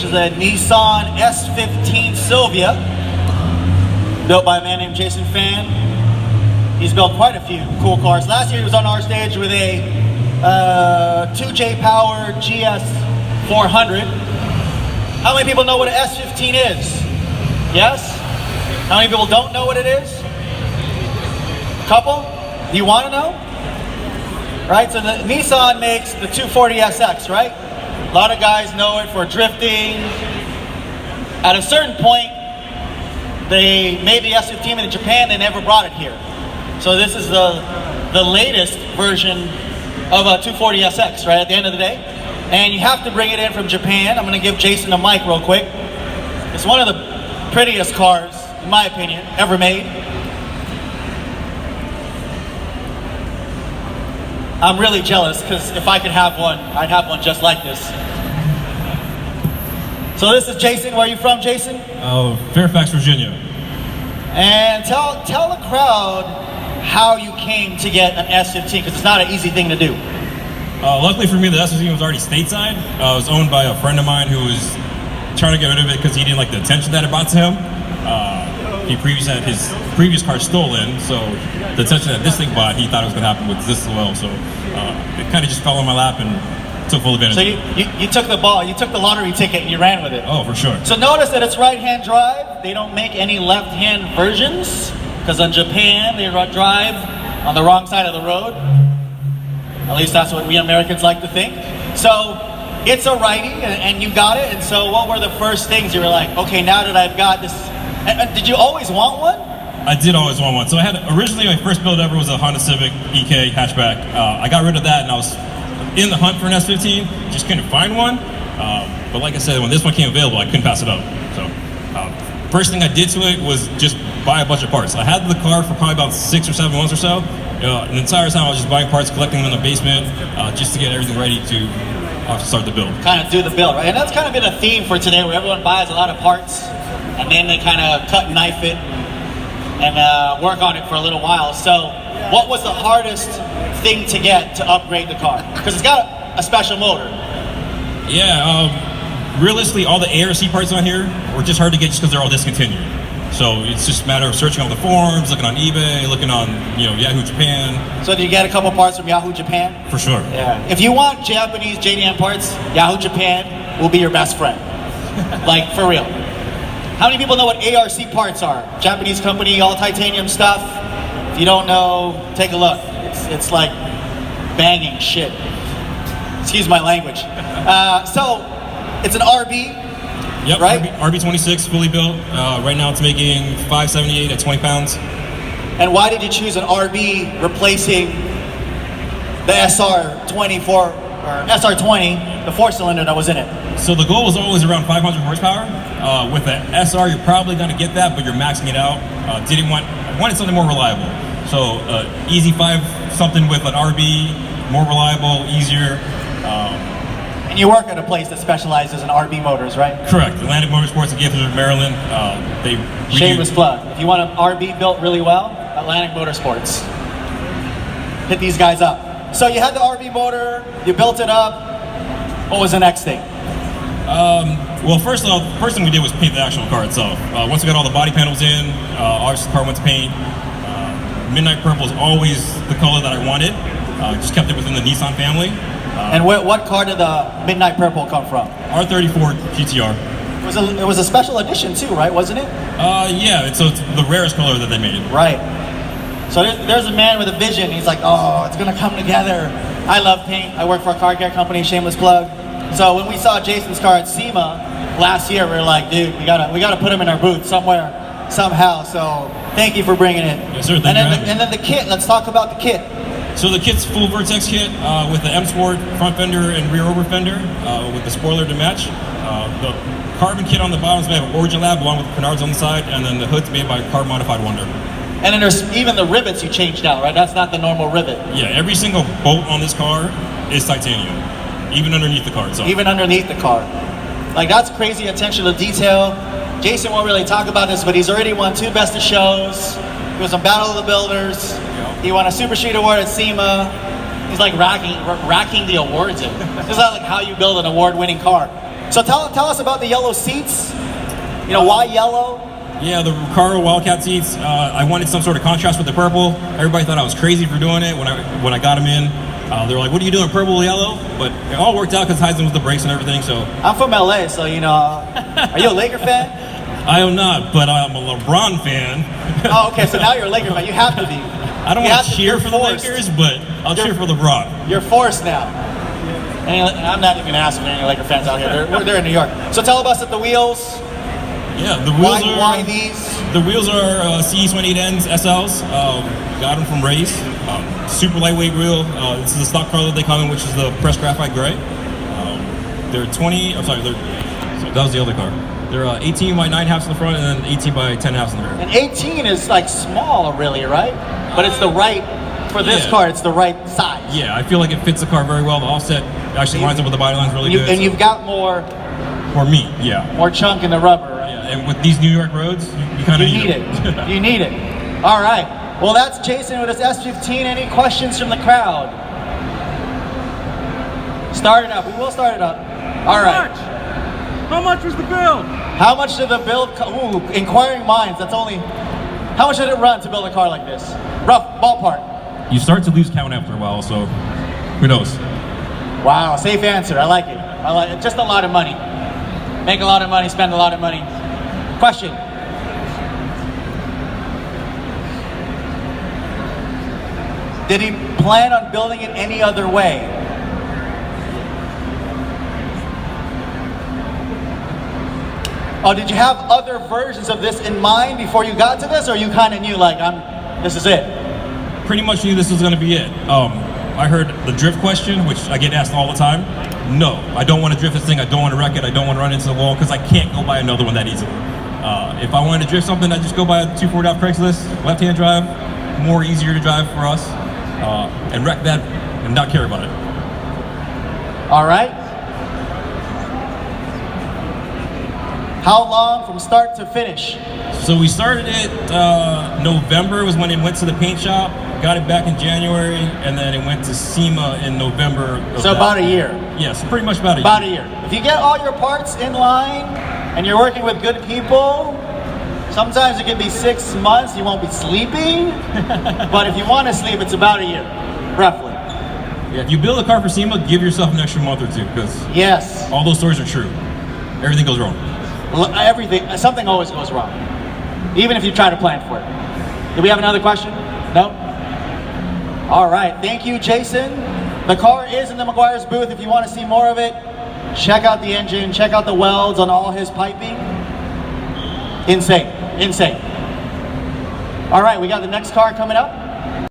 is a Nissan S15 Silvia, built by a man named Pham. He's built quite a few cool cars. Last year he was on our stage with a 2J Power GS 400. How many people know what an S15 is? Yes? How many people don't know what it is? Couple? Do you want to know? Right, so the Nissan makes the 240 SX, right? A lot of guys know it for drifting. At a certain point, they made the S15 in Japan, they never brought it here. So this is the latest version of a 240 SX, right, at the end of the day. And you have to bring it in from Japan. I'm gonna give Jason a mic real quick. It's one of the prettiest cars, in my opinion, ever made. I'm really jealous, because if I could have one, I'd have one just like this. So this is Jason. Where are you from, Jason? Oh, Fairfax, Virginia. And tell the crowd how you came to get an S15, because it's not an easy thing to do. Luckily for me, the S15 was already stateside. It was owned by a friend of mine who was trying to get rid of it because he didn't like the attention that it brought to him. He previously had his previous car stolen, so the attention that this thing brought, he thought it was going to happen with this as well. So it kind of just fell on my lap and took full advantage. So you took the ball, you took the lottery ticket and you ran with it. Oh, for sure. So notice that it's right-hand drive. They don't make any left-hand versions, because in Japan, they drive on the wrong side of the road. At least that's what we Americans like to think. So it's a righty, and you got it. And so what were the first things you were like, okay, now that I've got this, and did you always want one? I did always want one. So I had, originally my first build ever was a Honda Civic EK hatchback. I got rid of that and I was in the hunt for an S15, just couldn't find one. But like I said, when this one came available, I couldn't pass it up. So first thing I did to it was just buy a bunch of parts. I had the car for probably about 6 or 7 months or so. The entire time I was just buying parts, collecting them in the basement, just to get everything ready to start the build. Kind of do the build, right? And that's kind of been a theme for today, where everyone buys a lot of parts, and then they kind of cut and knife it, and work on it for a little while. So what was the hardest thing to get to upgrade the car? Because it's got a special motor. Yeah, realistically, all the ARC parts on here were just hard to get just because they're all discontinued. So it's just a matter of searching on the forums, looking on eBay, looking on Yahoo Japan. So did you get a couple parts from Yahoo Japan? For sure. Yeah. If you want Japanese JDM parts, Yahoo Japan will be your best friend. Like, for real. How many people know what ARC parts are? Japanese company, all titanium stuff. If you don't know, take a look. It's like banging shit. Excuse my language. So it's an RB. Yep, right? RB26, fully built. Right now it's making 578 at 20 pounds. And why did you choose an RB replacing the SR20, or SR20, the 4-cylinder that was in it? So the goal was always around 500 horsepower. With the SR, you're probably going to get that, but you're maxing it out. I wanted something more reliable. So easy 5 something with an RB, more reliable, easier. And you work at a place that specializes in RB motors, right? Correct. Atlantic Motorsports in Gaithersburg, Maryland. Shameless plug. If you want an RB built really well, Atlantic Motorsports. Hit these guys up. So you had the RB motor, you built it up. What was the next thing? Well, first thing we did was paint the actual car itself. Once we got all the body panels in, obviously the car went to paint. Midnight Purple is always the color that I wanted. Just kept it within the Nissan family. And what car did the Midnight Purple come from? R34 GTR. It was a special edition too, right? Wasn't it? Yeah, so it's the rarest color that they made. Right. So there's a man with a vision. He's like, oh, it's gonna come together. I love paint. I work for a car care company, shameless plug. So when we saw Jason's car at SEMA last year, we were like, dude, we gotta put him in our booth somewhere, somehow. So thank you for bringing it. Yes, sir. And then the kit. Let's talk about the kit. So the kit's full Vertex kit with the M Sport front fender and rear over fender with the spoiler to match. The carbon kit on the bottom is made of Origin Lab along with canards on the side, and then the hood's made by Car Modified Wonder. And then there's even the rivets you changed out, right? That's not the normal rivet. Yeah, every single bolt on this car is titanium, even underneath the car itself. Even underneath the car. Like, that's crazy attention to detail. Jason won't really talk about this, but he's already won 2 Best of Shows. He was on Battle of the Builders. He won a Super Street Award at SEMA. He's like racking the awards in. This is not like how you build an award-winning car. So tell us about the yellow seats. You know, why yellow? Yeah, the Recaro Wildcat seats. I wanted some sort of contrast with the purple. Everybody thought I was crazy for doing it when I got them in. They were like, "What are you doing, purple, yellow?" But it all worked out because ties in with the brakes and everything. So I'm from LA, so you know. Are you a Laker fan? I am not, but I'm a LeBron fan. Oh, okay. So now you're a Laker fan. You have to be. I don't want to cheer for the Lakers, but I'll cheer for LeBron. You're forced now. I'm not even going to ask if any Laker fans out here. They're in New York. So tell us at the wheels. Yeah, the wheels are. Why these? The wheels are CE28Ns SLs. Got them from Race. Super lightweight wheel. This is the stock color they come in, which is the pressed graphite gray. They're 20. I'm sorry. That was the other car. They're 18 by 9 halves in the front, and then 18 by 10 halves in the rear. And 18 is like small, really, right? But it's the right for this car. It's the right size. Yeah, I feel like it fits the car very well. The offset actually lines up with the body lines really good. And you've got more. More meat, yeah. More chunk in the rubber, right? Yeah, and with these New York roads, you kind of need it. You need it. All right. Well, that's Jason with his S15. Any questions from the crowd? Start it up. We will start it up. All right. How much was the build? How much did the build? Ooh, inquiring minds. That's only. How much did it run to build a car like this? Rough ballpark. You start to lose count after a while, so who knows? Wow, safe answer. I like it. I like it. Just a lot of money. Make a lot of money, spend a lot of money. Question. Did he plan on building it any other way? Oh, did you have other versions of this in mind before you got to this, or you kind of knew, like, this is it? Pretty much knew this was going to be it. I heard the drift question, which I get asked all the time. No, I don't want to drift this thing. I don't want to wreck it. I don't want to run into the wall because I can't go buy another one that easily. If I wanted to drift something, I'd just go buy a 240 off Craigslist, left-hand drive, more easier to drive for us, and wreck that and not care about it. All right. How long from start to finish? So we started it November was when it went to the paint shop. Got it back in January, and then it went to SEMA in November. So about a year. Yes, pretty much about a year. About a year. If you get all your parts in line and you're working with good people, sometimes it can be 6 months. You won't be sleeping, but if you want to sleep, it's about a year, roughly. Yeah, if you build a car for SEMA, give yourself an extra month or two, because yes, all those stories are true. Everything goes wrong. Everything, something always goes wrong, even if you try to plan for it. Do we have another question? No? All right, thank you, Jason. The car is in the McGuire's booth. If you want to see more of it, check out the engine, check out the welds on all his piping. Insane, insane. All right, we got the next car coming up.